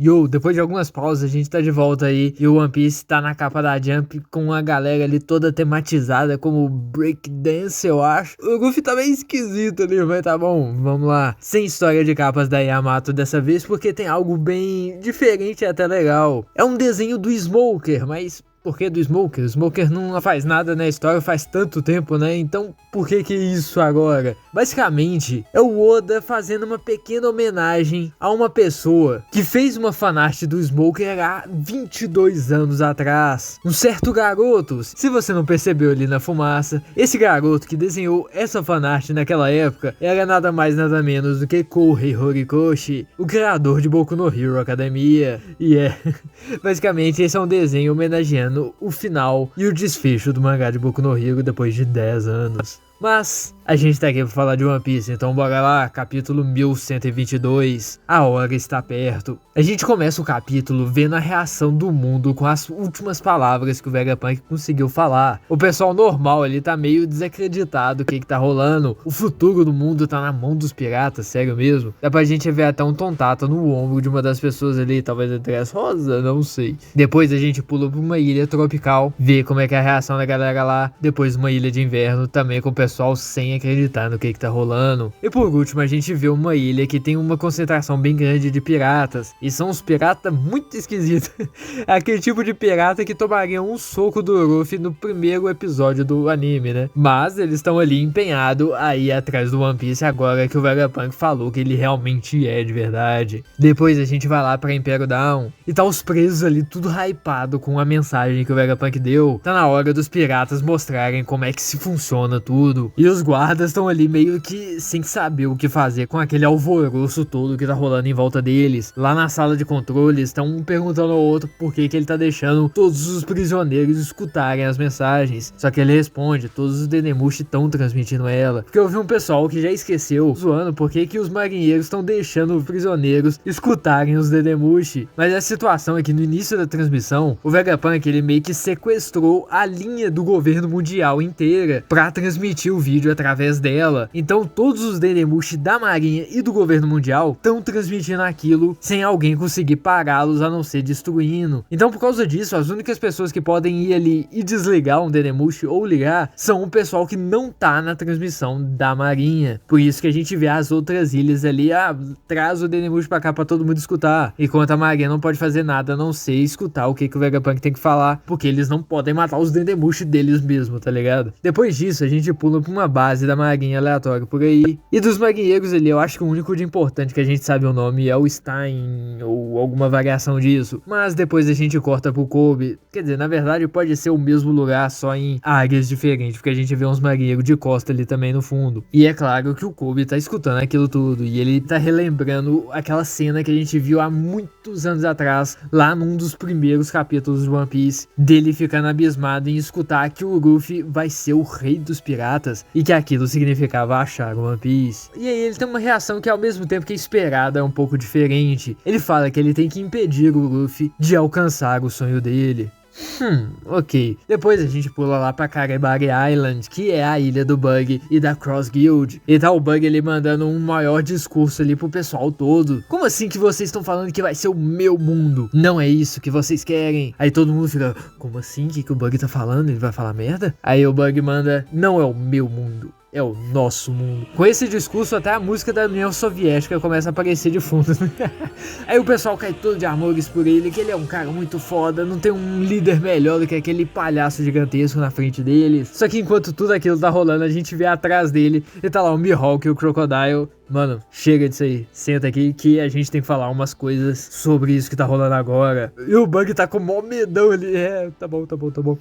Yo, depois de algumas pausas a gente tá de volta aí e o One Piece tá na capa da Jump com a galera ali toda tematizada como breakdance, eu acho. O Luffy tá meio esquisito ali, mas tá bom, vamos lá. Sem história de capas da Yamato dessa vez porque tem algo bem diferente e até legal. É um desenho do Smoker, mas... por que do Smoker? O Smoker não faz nada na história faz tanto tempo, né? Então por que isso agora? Basicamente, é o Oda fazendo uma pequena homenagem a uma pessoa que fez uma fanart do Smoker há 22 anos atrás. Um certo garoto, se você não percebeu ali na fumaça, esse garoto que desenhou essa fanart naquela época era nada mais nada menos do que Kouhei Horikoshi, o criador de Boku no Hero Academia. E basicamente esse é um desenho homenageando o final e o desfecho do mangá de Boku no Hero depois de 10 anos. Mas a gente tá aqui pra falar de One Piece, então bora lá, capítulo 1122, a hora está perto. A gente começa o capítulo vendo a reação do mundo com as últimas palavras que o Vegapunk conseguiu falar. O pessoal normal ali tá meio desacreditado, o que tá rolando, o futuro do mundo tá na mão dos piratas, sério mesmo. Dá pra gente ver até um Tontato no ombro de uma das pessoas ali, talvez a Dress Rosa, não sei. Depois a gente pula pra uma ilha tropical, vê como é que é a reação da galera lá. Depois uma ilha de inverno, também com o pessoal sem acreditar no que tá rolando. E por último a gente vê uma ilha que tem uma concentração bem grande de piratas. E são uns piratas muito esquisitos. É aquele tipo de pirata que tomariam um soco do Luffy no primeiro episódio do anime, né? Mas eles estão ali empenhados a ir atrás do One Piece agora que o Vegapunk falou que ele realmente é de verdade. Depois a gente vai lá pra Império Down e tá os presos ali tudo hypado com a mensagem que o Vegapunk deu. Tá na hora dos piratas mostrarem como é que se funciona tudo. E os guardas estão ali meio que sem saber o que fazer com aquele alvoroço todo que tá rolando em volta deles. Lá na sala de controle estão um perguntando ao outro por que ele tá deixando todos os prisioneiros escutarem as mensagens. Só que ele responde, todos os Denemushi estão transmitindo ela. Porque eu vi um pessoal que já esqueceu, zoando por que os marinheiros estão deixando os prisioneiros escutarem os Denemushi. Mas a situação é que no início da transmissão, o Vegapunk ele meio que sequestrou a linha do governo mundial inteira pra transmitir o vídeo através dela. Então todos os Denemushi da marinha e do governo mundial estão transmitindo aquilo sem alguém conseguir pará-los a não ser destruindo. Então por causa disso, as únicas pessoas que podem ir ali e desligar um Denemushi ou ligar são o pessoal que não tá na transmissão da marinha. Por isso que a gente vê as outras ilhas ali, traz o Denemushi pra cá pra todo mundo escutar. Enquanto a marinha não pode fazer nada a não ser escutar o que o Vegapunk tem que falar, porque eles não podem matar os Denemushi deles mesmo, tá ligado? Depois disso a gente pula pra uma base da marinha aleatória por aí. E dos marinheiros ali, eu acho que o único de importante que a gente sabe o nome é o Stein, ou alguma variação disso. Mas depois a gente corta pro Kobe. Quer dizer, na verdade pode ser o mesmo lugar, só em áreas diferentes, porque a gente vê uns marinheiros de costa ali também no fundo. E é claro que o Kobe tá escutando aquilo tudo, e ele tá relembrando aquela cena que a gente viu há muitos anos atrás, lá num dos primeiros capítulos do One Piece, dele ficando abismado em escutar que o Luffy vai ser o rei dos piratas, e que aquilo significava achar o One Piece. E aí ele tem uma reação que ao mesmo tempo que é esperada é um pouco diferente. Ele fala que ele tem que impedir o Luffy de alcançar o sonho dele. Ok. Depois a gente pula lá pra Karabari Island, que é a ilha do Bug e da Cross Guild. E tá o Bug ali mandando um maior discurso ali pro pessoal todo. Como assim que vocês estão falando que vai ser o meu mundo? Não é isso que vocês querem? Aí todo mundo fica, como assim? O que o Bug tá falando? Ele vai falar merda? Aí o Bug manda, não é o meu mundo, é o nosso mundo. Com esse discurso até a música da União Soviética começa a aparecer de fundo. Aí o pessoal cai todo de amores por ele, que ele é um cara muito foda, não tem um líder melhor do que aquele palhaço gigantesco na frente dele. Só que enquanto tudo aquilo tá rolando, a gente vê atrás dele e tá lá o Mihawk e o Crocodile. Mano, chega disso aí, senta aqui que a gente tem que falar umas coisas sobre isso que tá rolando agora. E o Bug tá com o maior medão ali, tá bom.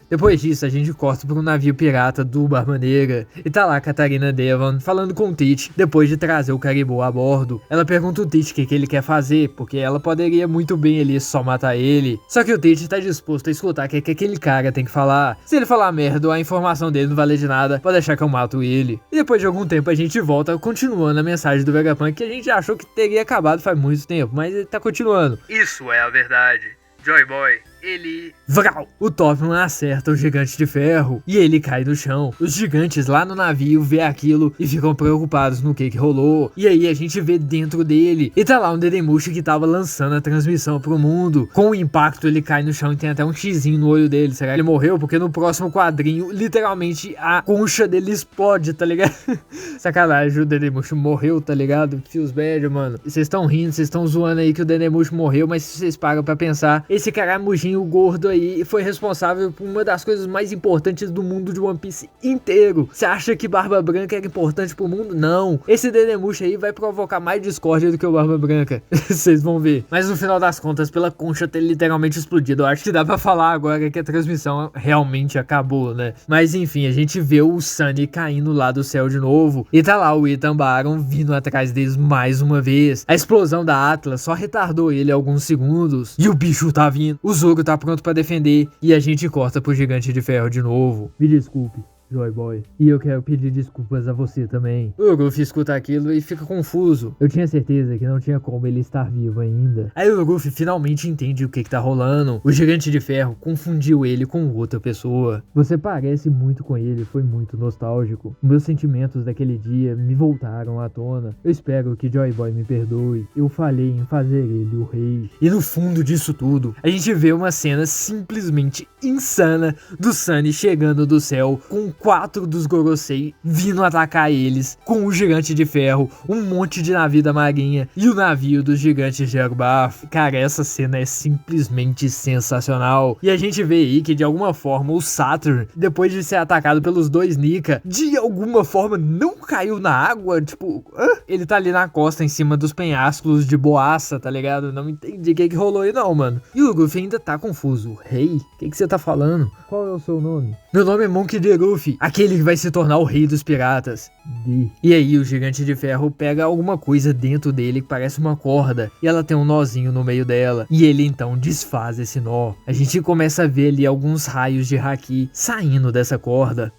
Depois disso, a gente corta pro navio pirata do Barba Negra e tá lá a Catarina Devon falando com o Teach depois de trazer o Caribou a bordo. Ela pergunta o Teach o que ele quer fazer, porque ela poderia muito bem ali só matar ele. Só que o Teach tá disposto a escutar o que aquele cara tem que falar. Se ele falar merda, a informação dele não vale de nada, pode deixar que eu mato ele. E depois de algum tempo a gente volta continuando a mensagem do Vegapunk que a gente achou que teria acabado faz muito tempo, mas ele tá continuando. Isso é a verdade. Joy Boy, ele... Vral! O Topham acerta o gigante de ferro e ele cai no chão. Os gigantes lá no navio vê aquilo e ficam preocupados no que rolou. E aí a gente vê dentro dele e tá lá um Dedemushi que tava lançando a transmissão pro mundo. Com o impacto ele cai no chão e tem até um xizinho no olho dele. Será que ele morreu? Porque no próximo quadrinho, literalmente, a concha dele explode, tá ligado? Sacanagem, o Dedemushi morreu, tá ligado? Feels bad, mano. Vocês estão rindo, vocês estão zoando aí que o Dedemushi morreu, mas se vocês param pra pensar, esse caramujinho gordo aí foi responsável por uma das coisas mais importantes do mundo de One Piece inteiro. Você acha que Barba Branca era importante pro mundo? Não. Esse Dedemushi aí vai provocar mais discórdia do que o Barba Branca. Vocês vão ver. Mas no final das contas, pela concha ter literalmente explodido, eu acho que dá pra falar agora que a transmissão realmente acabou, né? Mas enfim, a gente vê o Sunny caindo lá do céu de novo. E tá lá o Ethan Baron vindo atrás deles mais uma vez. A explosão da Atlas só retardou ele alguns segundos. E o bicho tá vindo. O Zoro tá pronto pra defender. E a gente corta pro Gigante de Ferro de novo. Me desculpe, Joy Boy. E eu quero pedir desculpas a você também. O Luffy escuta aquilo e fica confuso. Eu tinha certeza que não tinha como ele estar vivo ainda. Aí o Luffy finalmente entende o que tá rolando. O Gigante de Ferro confundiu ele com outra pessoa. Você parece muito com ele, foi muito nostálgico. Meus sentimentos daquele dia me voltaram à tona. Eu espero que Joy Boy me perdoe. Eu falhei em fazer ele o rei. E no fundo disso tudo, a gente vê uma cena simplesmente insana do Sunny chegando do céu com 4 dos Gorosei vindo atacar eles com o Gigante de Ferro, um monte de navio da marinha e o navio dos gigantes de Elbaf. Cara, essa cena é simplesmente sensacional. E a gente vê aí que de alguma forma o Saturn, depois de ser atacado pelos 2 Nika, de alguma forma não caiu na água, tipo, ele tá ali na costa em cima dos penhascos de boaça, tá ligado? Não entendi o que rolou aí não, mano. E o Luffy ainda tá confuso. Rei? O que você tá falando? Qual é o seu nome? Meu nome é Monkey D. Luffy, aquele que vai se tornar o rei dos piratas. E aí o Gigante de Ferro pega alguma coisa dentro dele que parece uma corda e ela tem um nozinho no meio dela. E ele então desfaz esse nó. A gente começa a ver ali alguns raios de haki saindo dessa corda.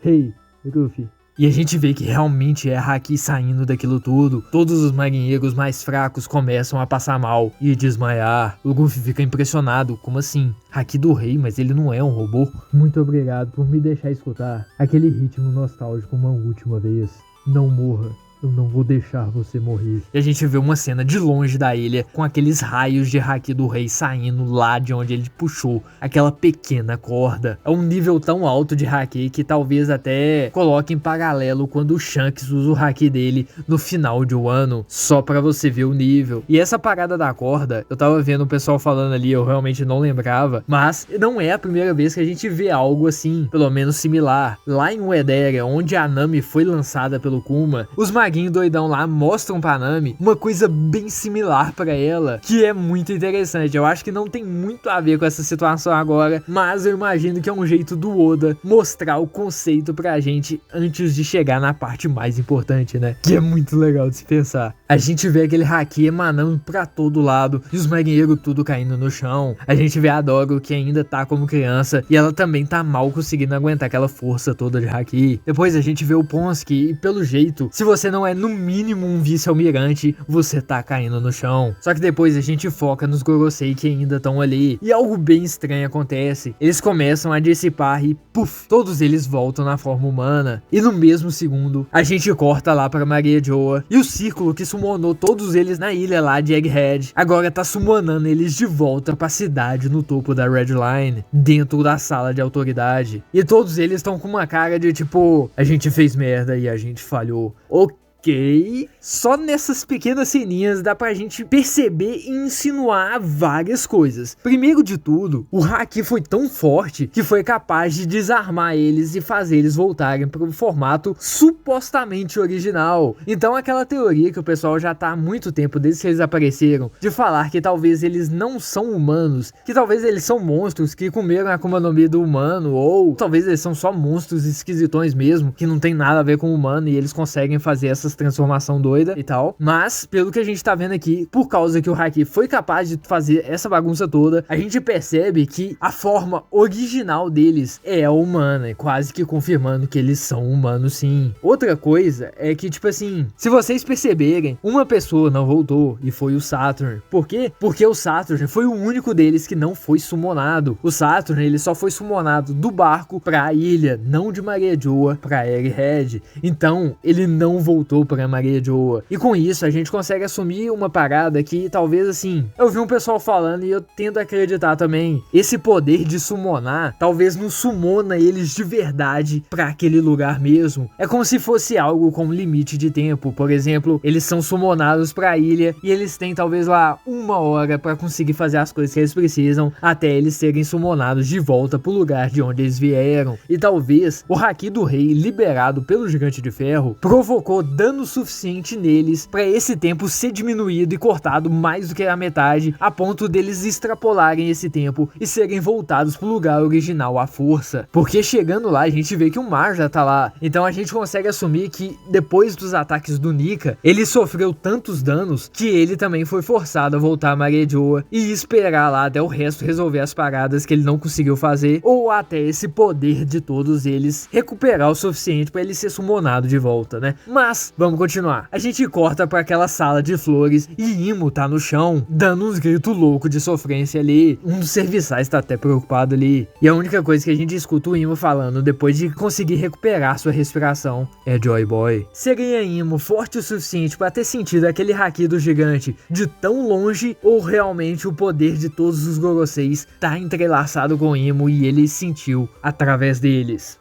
Hey, Luffy. E a gente vê que realmente é haki saindo daquilo tudo. Todos os marinheiros mais fracos começam a passar mal e desmaiar. O Luffy fica impressionado. Como assim? Haki do rei, mas ele não é um robô? Muito obrigado por me deixar escutar aquele ritmo nostálgico uma última vez. Não morra. Eu não vou deixar você morrer. E a gente vê uma cena de longe da ilha com aqueles raios de haki do rei saindo lá de onde ele puxou aquela pequena corda. É um nível tão alto de haki que talvez até coloque em paralelo quando o Shanks usa o haki dele no final de Wano, só pra você ver o nível. E essa parada da corda, eu tava vendo o pessoal falando ali, eu realmente não lembrava, mas não é a primeira vez que a gente vê algo assim, pelo menos similar. Lá em Uedera, onde a Nami foi lançada pelo Kuma, os maguinho doidão lá mostram pra Nami uma coisa bem similar pra ela, que é muito interessante. Eu acho que não tem muito a ver com essa situação agora, mas eu imagino que é um jeito do Oda mostrar o conceito pra gente antes de chegar na parte mais importante, né? Que é muito legal de se pensar. A gente vê aquele haki emanando pra todo lado e os marinheiros tudo caindo no chão. A gente vê a Doro que ainda tá como criança e ela também tá mal conseguindo aguentar aquela força toda de haki. Depois a gente vê o Ponsky e pelo jeito, se você não é no mínimo um vice-almirante, você tá caindo no chão. Só que depois a gente foca nos Gorosei que ainda estão ali e algo bem estranho acontece. Eles começam a dissipar e puf, todos eles voltam na forma humana. E no mesmo segundo, a gente corta lá pra Maria Joa e o círculo que summonou todos eles na ilha lá de Egghead, agora tá summonando eles de volta pra cidade no topo da Red Line, dentro da sala de autoridade. E todos eles estão com uma cara de tipo, a gente fez merda e a gente falhou. Ok, só nessas pequenas ceninhas dá pra gente perceber e insinuar várias coisas. Primeiro de tudo, o haki foi tão forte que foi capaz de desarmar eles e fazer eles voltarem para o formato supostamente original. Então aquela teoria que o pessoal já tá há muito tempo desde que eles apareceram, de falar que talvez eles não são humanos, que talvez eles são monstros que comeram a Akuma no Mi do humano, ou talvez eles são só monstros esquisitões mesmo, que não tem nada a ver com o humano e eles conseguem fazer essas transformação doida e tal. Mas, pelo que a gente tá vendo aqui, por causa que o Haki foi capaz de fazer essa bagunça toda, a gente percebe que a forma original deles é humana, quase que confirmando que eles são humanos sim. Outra coisa é que, tipo assim, se vocês perceberem, uma pessoa não voltou e foi o Saturn. Por quê? Porque o Saturn foi o único deles que não foi summonado. O Saturn, ele só foi summonado do barco pra ilha, não de Maria Joa pra Egghead. Então, ele não voltou pra Maria Joa. E com isso, a gente consegue assumir uma parada que talvez assim, eu vi um pessoal falando e eu tento acreditar também, esse poder de summonar, talvez não summona eles de verdade pra aquele lugar mesmo. É como se fosse algo com limite de tempo. Por exemplo, eles são summonados pra ilha e eles têm talvez lá 1 hora pra conseguir fazer as coisas que eles precisam até eles serem summonados de volta pro lugar de onde eles vieram. E talvez o Haki do Rei liberado pelo Gigante de Ferro provocou dano suficiente neles pra esse tempo ser diminuído e cortado mais do que a metade, a ponto deles extrapolarem esse tempo e serem voltados pro lugar original à força. Porque chegando lá a gente vê que o mar já tá lá, então a gente consegue assumir que depois dos ataques do Nika, ele sofreu tantos danos que ele também foi forçado a voltar a Maria Joa e esperar lá até o resto resolver as paradas que ele não conseguiu fazer, ou até esse poder de todos eles recuperar o suficiente pra ele ser summonado de volta, né? Mas, vamos continuar. A gente corta pra aquela sala de flores e Imo tá no chão, dando uns gritos loucos de sofrência ali. Um dos serviçais tá até preocupado ali. E a única coisa que a gente escuta o Imo falando depois de conseguir recuperar sua respiração é Joy Boy. Seria Imo forte o suficiente pra ter sentido aquele haki do gigante de tão longe, ou realmente o poder de todos os Goroseis tá entrelaçado com Imo e ele sentiu através deles?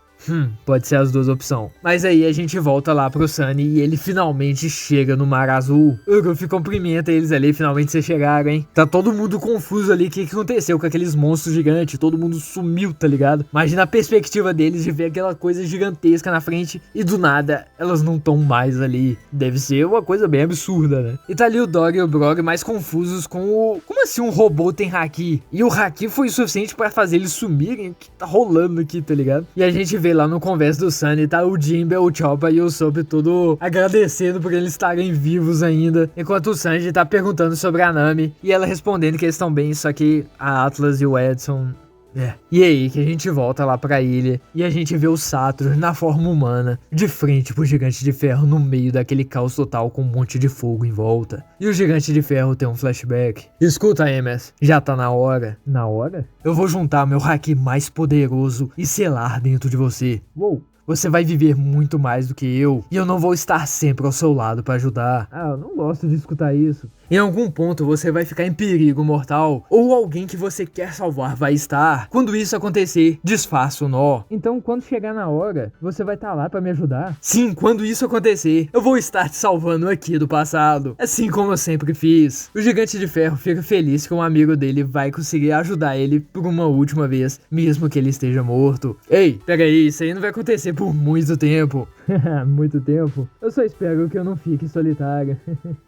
Pode ser as duas opções. Mas aí a gente volta lá pro Sunny e ele finalmente chega no Mar Azul. O Luffy cumprimenta eles ali, finalmente vocês chegaram, hein? Tá todo mundo confuso ali, o que aconteceu com aqueles monstros gigantes? Todo mundo sumiu, tá ligado? Imagina a perspectiva deles de ver aquela coisa gigantesca na frente e do nada elas não estão mais ali. Deve ser uma coisa bem absurda, né? E tá ali o Dog e o Brog mais confusos com o... Como assim um robô tem haki? E o haki foi o suficiente pra fazer eles sumirem? O que tá rolando aqui, tá ligado? E a gente vê lá no conversa do Sunny, tá o Jinbe, o Chopper e o Usopp todo agradecendo por eles estarem vivos ainda, enquanto o Sanji tá perguntando sobre a Nami e ela respondendo que eles estão bem, só que a Atlas e o Edson... E aí que a gente volta lá pra ilha e a gente vê o Saturn na forma humana, de frente pro Gigante de Ferro no meio daquele caos total com um monte de fogo em volta. E o Gigante de Ferro tem um flashback. Escuta, MS, já tá na hora. Na hora? Eu vou juntar meu haki mais poderoso e selar dentro de você. Uou! Você vai viver muito mais do que eu, e eu não vou estar sempre ao seu lado pra ajudar. Ah, eu não gosto de escutar isso. Em algum ponto você vai ficar em perigo mortal, ou alguém que você quer salvar vai estar. Quando isso acontecer, desfaça o nó. Então quando chegar na hora, você vai estar lá pra me ajudar? Sim, quando isso acontecer, eu vou estar te salvando aqui do passado, assim como eu sempre fiz. O Gigante de Ferro fica feliz que um amigo dele vai conseguir ajudar ele por uma última vez, mesmo que ele esteja morto. Ei, pega aí, isso aí não vai acontecer por muito tempo. Muito tempo? Eu só espero que eu não fique solitária.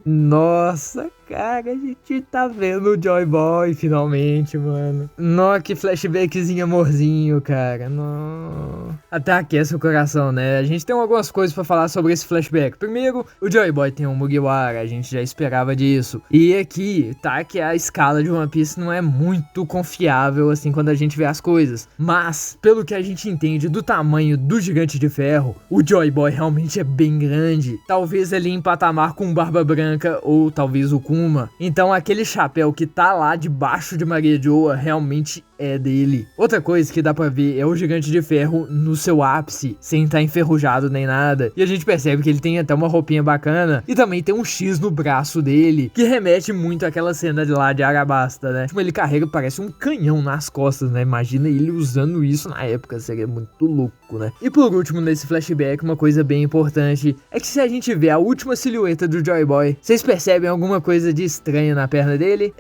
Nossa, cara, a gente tá vendo o Joy Boy finalmente, mano. Nossa, que flashbackzinho amorzinho, cara. Nossa. Até aquece o coração, né? A gente tem algumas coisas pra falar sobre esse flashback. Primeiro, o Joy Boy tem um Mugiwara, a gente já esperava disso. E aqui, tá que a escala de One Piece não é muito confiável, assim, quando a gente vê as coisas. Mas, pelo que a gente entende do tamanho do Gigante de Ferro, o Joy Boy realmente é bem grande. Talvez ali em patamar com Barba Branca ou talvez o Kuma. Então aquele chapéu que tá lá debaixo de Maria Joa realmente é dele. Outra coisa que dá pra ver é o Gigante de Ferro no seu ápice, sem estar enferrujado nem nada. E a gente percebe que ele tem até uma roupinha bacana e também tem um X no braço dele, que remete muito àquela cena de lá de Arabasta, né? Tipo, ele carrega, parece um canhão nas costas, né? Imagina ele usando isso na época, seria muito louco, né? E por último, nesse flashback, uma coisa bem importante é que se a gente vê a última silhueta do Joy Boy, vocês percebem alguma coisa de estranho na perna dele?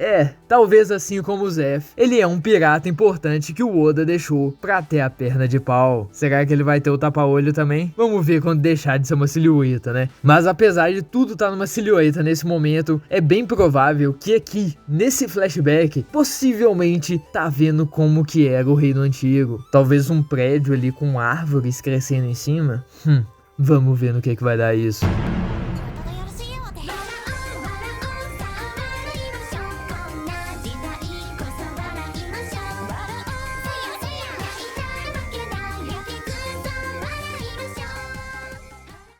Talvez assim como o Zef, ele é um pirata importante que o Oda deixou pra ter a perna de pau. Será que ele vai ter o tapa-olho também? Vamos ver quando deixar de ser uma silhueta, né? Mas apesar de tudo estar numa silhueta nesse momento, é bem provável que aqui, nesse flashback, possivelmente tá vendo como que era o reino antigo. Talvez um prédio ali com árvores crescendo em cima. Vamos ver no que vai dar isso.